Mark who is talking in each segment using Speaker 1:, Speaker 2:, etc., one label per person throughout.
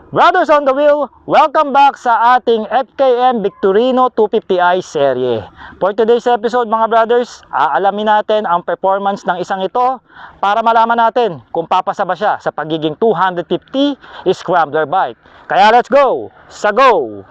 Speaker 1: Brothers on the wheel, welcome back sa ating FKM Victorino 250i serye. For today's episode mga brothers, aalamin natin ang performance ng isang ito para malaman natin kung papasa ba siya sa pagiging 250 scrambler bike. Kaya let's go! Sa go!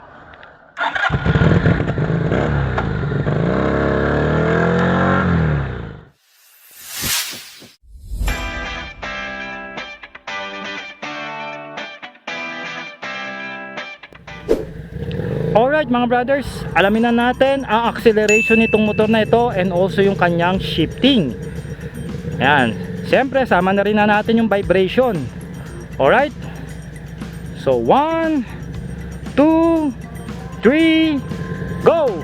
Speaker 1: Alright mga brothers, alamin na natin ang acceleration nitong motor na ito and also yung kanyang shifting. Ayan, siyempre sama na rin natin yung vibration. Alright, so 1, 2, 3, go!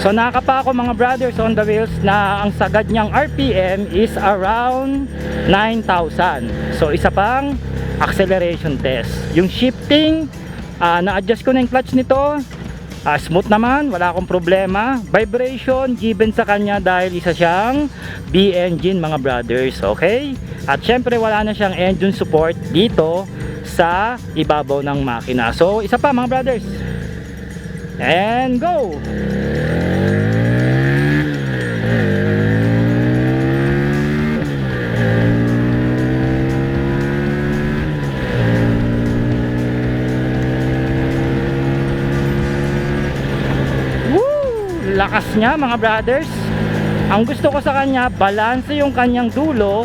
Speaker 1: So nakapa ako mga brothers on the wheels na ang sagad niyang RPM is around 9,000. So isa pang acceleration test. Yung shifting, na-adjust ko na yung clutch nito. Smooth naman, wala akong problema. Vibration given sa kanya dahil isa siyang B engine mga brothers, okay? At syempre wala na siyang engine support dito sa ibabaw ng makina. So isa pa mga brothers. And go! Lakas niya mga brothers. Ang gusto ko sa kanya, balanse yung kanyang dulo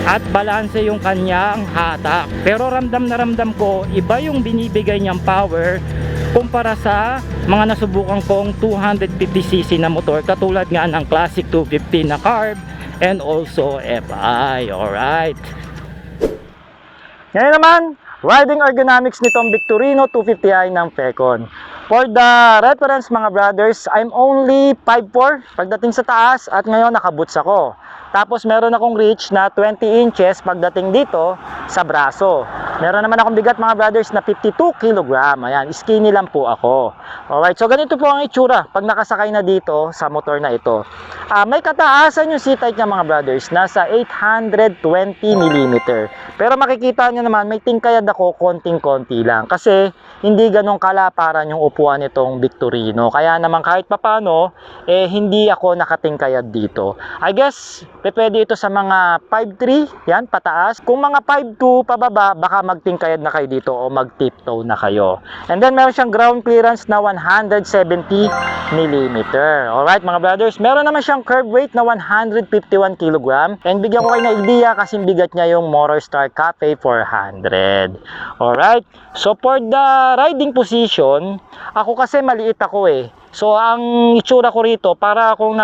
Speaker 1: at balanse yung kanyang hatak. Pero ramdam na ramdam ko, iba yung binibigay niyang power kumpara sa mga nasubukan kong 250cc na motor katulad nga ng Classic 250 na carb and also FI. Alright, ngayon naman, riding ergonomics nitong Victorino 250i ng Pecon. For the reference mga brothers, I'm only 5'4" pagdating sa taas at ngayon nakaboots ako. Tapos meron akong reach na 20 inches pagdating dito sa braso. Meron naman akong bigat mga brothers na 52 kg. Ayan, skinny lang po ako. Alright, so ganito po ang itsura pag nakasakay na dito sa motor na ito. May kataasan yung seat height niya mga brothers, nasa 820mm. Pero makikita nyo naman, may tingkayad ako konting-konti lang. Kasi hindi ganong kalaparan yung upuan nitong Victorino. Kaya naman kahit papano, hindi ako nakatingkayad dito. I guess, pwede ito sa mga 5'3", yan, pataas. Kung mga 5'2", pababa, baka magtingkayad na kayo dito o mag-tiptoe na kayo. And then, meron siyang ground clearance na 170mm. Alright, mga brothers, meron naman siyang curb weight na 151 kg. And bigyan ko kayo na idea kasi bigat niya yung Motorstar Cafe 400. Alright, so for the riding position, ako kasi maliit ako So, ang itsura ko rito, para akong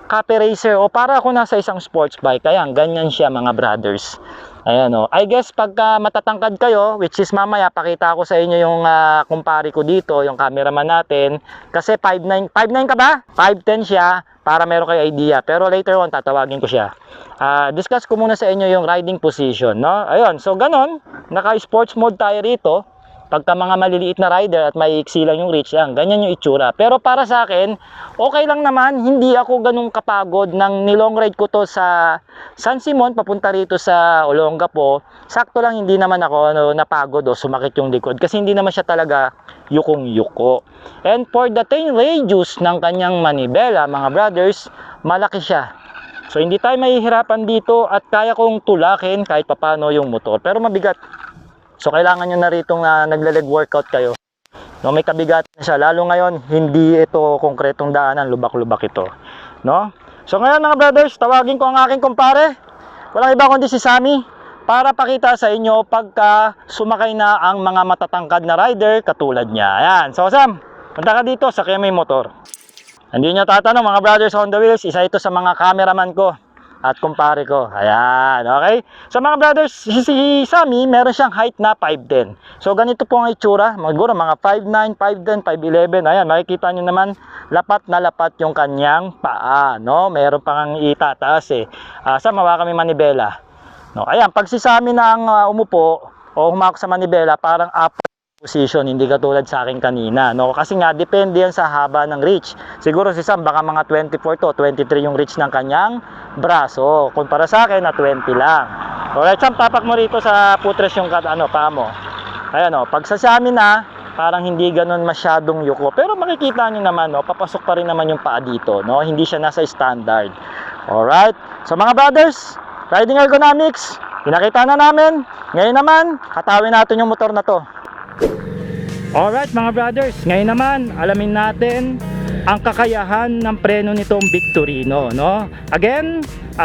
Speaker 1: Cafe racer o para ako nasa isang sports bike. Ayan, ganyan siya mga brothers. Ayan o. I guess pagka matatangkad kayo, which is mamaya pakita ko sa inyo yung kumpare ko dito, yung cameraman natin. Kasi 5'9", 5'9" ka ba? 5'10" siya para meron kayo idea. Pero later on, tatawagin ko siya. Discuss ko muna sa inyo yung riding position, no? Ayun, so ganon. Naka-sports mode tayo rito. Pagka mga maliliit na rider at may iksi lang yung reach, yan, ganyan yung itsura. Pero para sa akin, okay lang naman. Hindi ako ganun kapagod. Nang nilong ride ko to sa San Simon, papunta rito sa Olongapo, sakto lang hindi naman ako napagod o sumakit yung likod. Kasi hindi naman siya talaga yukong-yuko. And for the tail radius ng kanyang manibela, mga brothers, malaki siya. So hindi tayo mahihirapan dito at kaya kong tulakin kahit papano yung motor. Pero mabigat. So kailangan nyo na rito nagle-leg workout kayo. No, may kabigat na siya. Lalo ngayon, hindi ito konkretong daanan, lubak-lubak ito. No? So ngayon mga brothers, tawagin ko ang aking kumpare. Walang iba kundi si Sammy para pakita sa inyo pagka sumakay na ang mga matatangkad na rider katulad niya. Ayan. So Sam, punta ka dito sa may motor. Hindi nyo tatanong mga brothers on the wheels, isa ito sa mga cameraman ko. at kumpare ko. Ayan, okay? So mga brothers, si Sammy, meron siyang height na 5'10". So ganito po ang itsura, siguro mga 5'9", 5'10", 5'11". Ayan, makikita nyo naman, lapat na lapat yung kanyang paa, no? Meron pang itataas eh. Sa mawa kami manibela. No, ayan, pag si Sammy na ang umupo o humawak sa manibela, parang position, hindi katulad sa akin kanina, no? Kasi nga depende yan sa haba ng reach. Siguro si Sam baka mga 24 to 23 yung reach ng kanyang braso, kumpara sa akin na 20 lang. Alright, Sam, tapak mo rito sa putres yung paa mo. Ayan, oh, pag sa amin na parang hindi ganoon masyadong yuko, pero makikita niyo naman, no, papasok pa rin naman yung paa dito, no? Hindi siya nasa standard. Alright, so mga brothers, riding ergonomics, pinakita na namin. Ngayon naman, hatawin natin yung motor na to. Alright mga brothers, ngayon naman alamin natin ang kakayahan ng preno nitong Victorino, no? Again,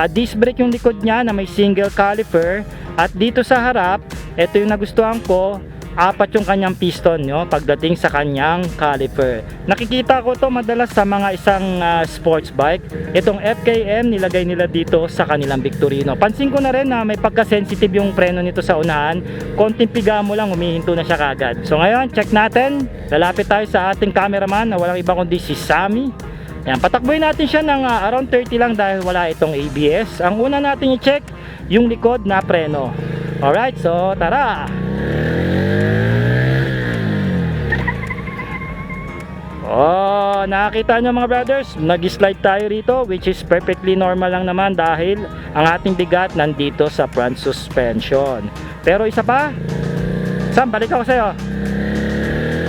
Speaker 1: disc brake yung likod niya na may single caliper, at dito sa harap, ito yung nagustuhan ko, 4 yung kanyang piston, no? Pagdating sa kanyang caliper. Nakikita ko to madalas sa mga isang sports bike. Itong FKM nilagay nila dito sa kanilang Victorino. Pansin ko na rin na may pagka-sensitive yung preno nito sa unahan. Konting piga mo lang, humihinto na siya kagad. So ngayon, check natin. Lalapit tayo sa ating cameraman na walang iba kundi si Sammy. Yan, patakboy natin siya ng around 30 lang dahil wala itong ABS. Ang una natin i-check, yung likod na preno. Alright, so tara! Oh, nakita nyo mga brothers, nag-slide tayo rito, which is perfectly normal lang naman dahil ang ating bigat nandito sa front suspension. Pero isa pa, Sam, balik ako sa'yo.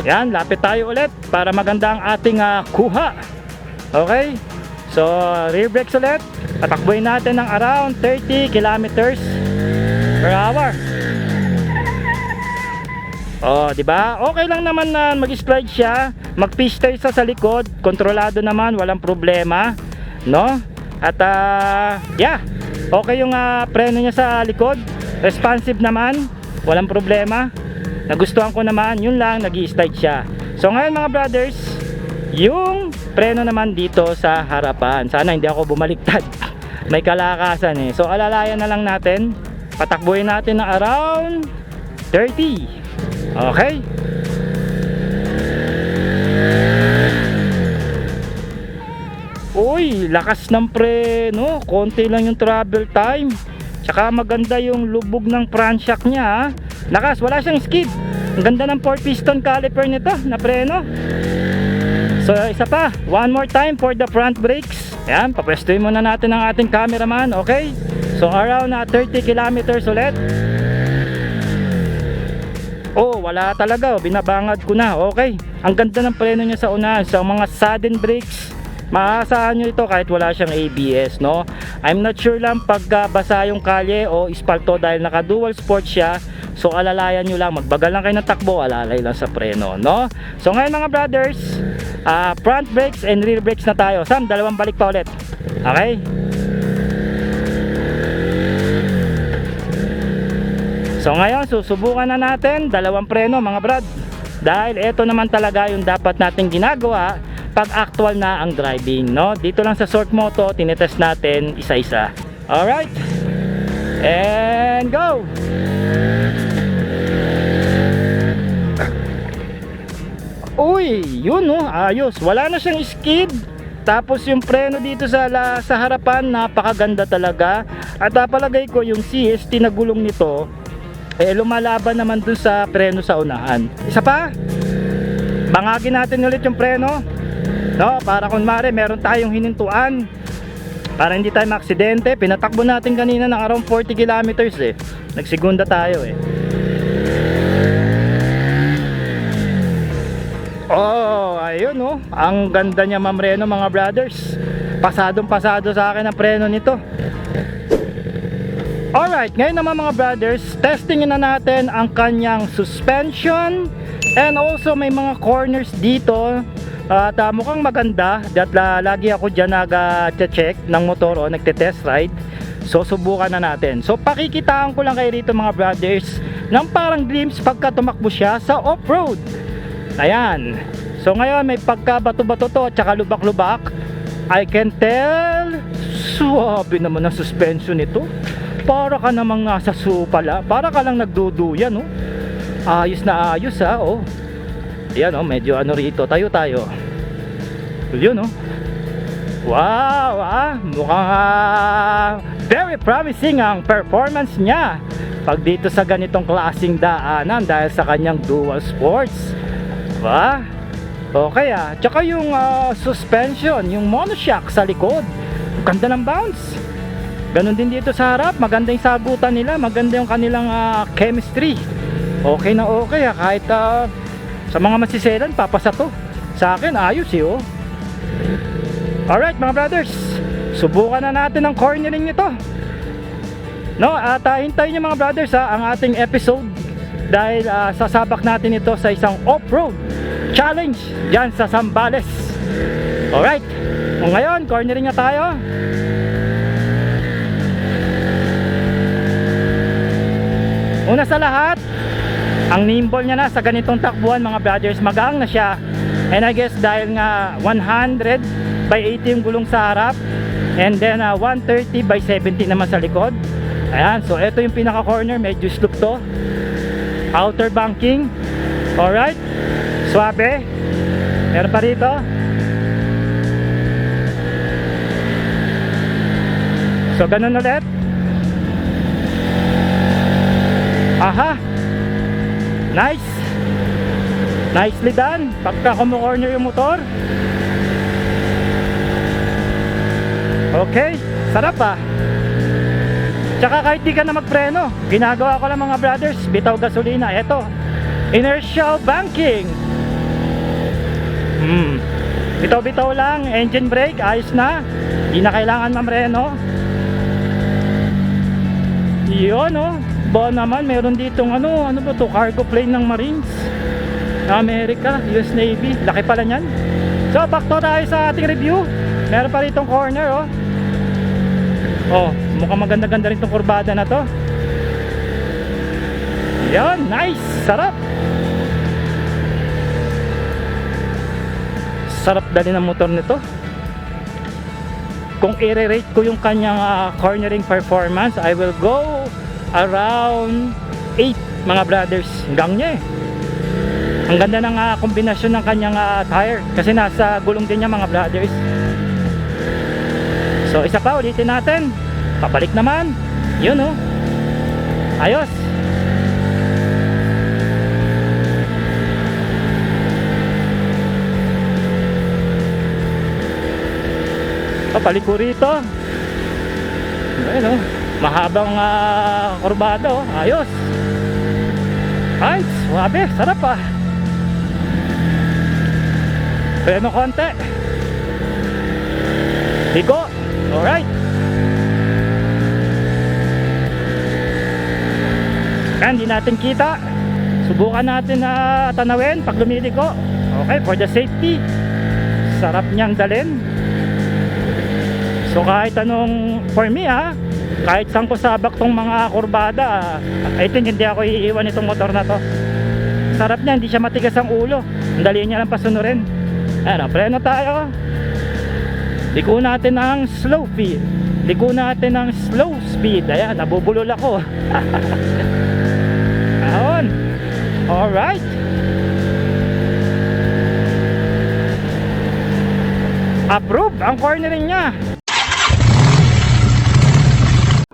Speaker 1: Yan, lapit tayo ulit para maganda ang ating kuha. Okay, so rear brakes ulit, patakboy natin ng around 30 kilometers per hour. Oh, di ba? Okay lang naman na mag-slide siya, mag-pistol sa likod, kontrolado naman, walang problema, no? At yeah, okay yung preno niya sa likod, responsive naman, walang problema. Nagustuhan ko naman, yun lang, nag-i-slide siya. So ngayon mga brothers, yung preno naman dito sa harapan. Sana hindi ako bumaliktad. May kalakasan eh. So alalayan na lang natin, patakbuhin natin na around 30. Okay. Uy, lakas ng preno. Konti lang yung travel time. Tsaka maganda yung lubog ng crankshaft niya. Lakas, wala siyang skid. Ang ganda ng 4-piston caliper nito na preno. So isa pa, one more time for the front brakes. Ayan, papwestuhin muna natin ang ating cameraman. Okay. So around 30 kilometers ulit. Oh, wala talaga, binabangad ko na. Okay, ang ganda ng preno niya sa unahan. Sa mga sudden brakes, maasahan nyo ito kahit wala siyang ABS, no? I'm not sure lang pag basa yung kalye o ispalto dahil naka dual sport siya. So alalayan nyo lang, magbagal lang kayo ng takbo, alalay lang sa preno, no? So ngayon mga brothers, front brakes and rear brakes na tayo. Sam, dalawang balik pa ulit. Okay. So ngayon, susubukan na natin dalawang preno mga brad. Dahil ito naman talaga yung dapat natin ginagawa pag actual na ang driving, no? Dito lang sa Short Moto, tinetest natin isa-isa. Alright. And go! Uy, yun no, ayos. Wala na siyang skid. Tapos yung preno dito sa harapan, napakaganda talaga. At palagay ko yung CST na gulong nito lumalaban naman dun sa preno sa unahan. Isa pa, bangagin natin ulit yung preno, no? Para kunwari meron tayong hinintuan, para hindi tayo maaksidente. Pinatakbo natin kanina ng around 40 kilometers eh. Nagsegunda tayo eh. Oh, ayun no, ang ganda niya ma'am Reno mga brothers. Pasadong pasado sa akin ang preno nito. Alright, ngayon naman mga brothers, testingin na natin ang kanyang suspension. And also may mga corners dito at mukhang maganda. At lagi ako dyan nag-check ng motor o nagte-test ride. So subukan na natin. So pakikitaan ko lang kayo rito mga brothers ng parang glimpse pagka tumakbo siya sa off-road. Ayan. So ngayon may pagka bato-bato to at saka lubak-lubak. I can tell Suwabe naman ang suspension nito. Para ka namang nasa zoo pala. Para ka lang nagduduyan, oh. Ayos na ayos, ha, oh. Yan, oh, medyo ano rito. Tayo. Yun, oh. Wow, mukhang very promising ang performance niya pag dito sa ganitong klaseng daanan dahil sa kanyang dual sports. Diba? Okay, tsaka yung suspension, yung monoshock sa likod, ganda ng bounce. Ganon din dito sa harap, maganda yung sagutan nila, maganda yung kanilang chemistry. Okay na okay, kahit sa mga masiselan papasa to. Sa akin ayos, oh. Alright mga brothers, subukan na natin ang cornering nito. No, at hintayin nyo mga brothers, ang ating episode dahil sasabak natin ito sa isang off-road challenge dyan sa Zambales. Alright, ngayon cornering na tayo. Una sa lahat, ang nimble niya na sa ganitong takbuhan mga brothers, magaang na siya. And I guess dahil nga 100 by 80 yung gulong sa harap, and then 130 by 70 naman sa likod. Ayan, so ito yung pinaka corner, medyo slope to, outer banking. Alright, swabe. Meron pa rito. So ganun ulit. Aha, nice, nicely done pagka kumu-corner yung motor. Okay, sarap Tsaka kahit di ka na magpreno, ginagawa ko lang mga brothers, bitaw gasolina. Eto, inertial banking. Bitaw-bitaw lang, engine brake, ayos na. Di na kailangan mamreno. Yun, oh. Ba naman, meron ditong ano ba to, cargo plane ng Marines America, US Navy. Laki pala nyan. So, back to tayo sa ating review. Meron pa ritong corner, oh. Oh, mukhang maganda-ganda rin itong kurbada na to. Yan, nice, sarap. Sarap dali ng motor nito. Kung i-rate ko yung kanyang cornering performance, I will go around 8 mga brothers. Hanggang niya Ang ganda ng kombinasyon ng kanyang tire, kasi nasa gulong din niya mga brothers. So isa pa, ulitin natin. Pabalik naman. Yun, oh. Ayos. Pabalik ko rito. Ayun, oh. Mahabang kurbada, oh. Ayos. Ay, suwabe, sarap Preno konti. Liko. Alright. Yan, di natin kita. Subukan natin na tanawin pag lumiliko. Okay, for the safety. Sarap niyang dalhin. So kahit anong, for me kahit saan ko sabak tong mga kurbada, I think hindi ako iiwan itong motor na to. Sarap niya, hindi siya matigas ang ulo. Ang dali niya lang pasunurin. Ayan, preno tayo. Liko natin ang slow speed. Liko natin ang slow speed. Ayan, nabubulol ako. Ayan. Alright. Approve ang cornering niya.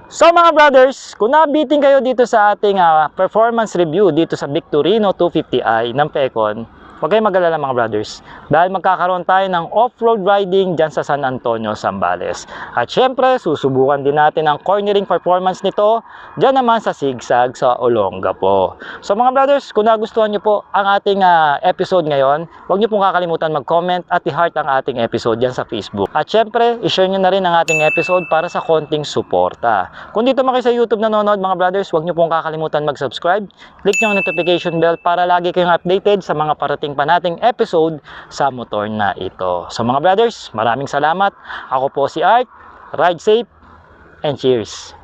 Speaker 1: So mga brothers, kung nabitin kayo dito sa ating performance review dito sa Victorino 250i ng Pecon, huwag kayong mag-alala mga brothers, dahil magkakaroon tayo ng off-road riding dyan sa San Antonio, Zambales. At syempre, susubukan din natin ang cornering performance nito dyan naman sa Sigsag sa Olongapo. So mga brothers, kung nagustuhan nyo po ang ating episode ngayon, huwag nyo pong kakalimutan mag-comment at i-heart ang ating episode dyan sa Facebook. At syempre, i-share nyo na rin ang ating episode para sa konting suporta. Kung dito man kayo sa YouTube nanonood mga brothers, huwag nyo pong kakalimutan mag-subscribe. Click nyo ang notification bell para lagi kayong updated sa mga parating pa nating episode sa motor na ito. So mga brothers, maraming salamat. Ako po si Art. Ride safe and cheers!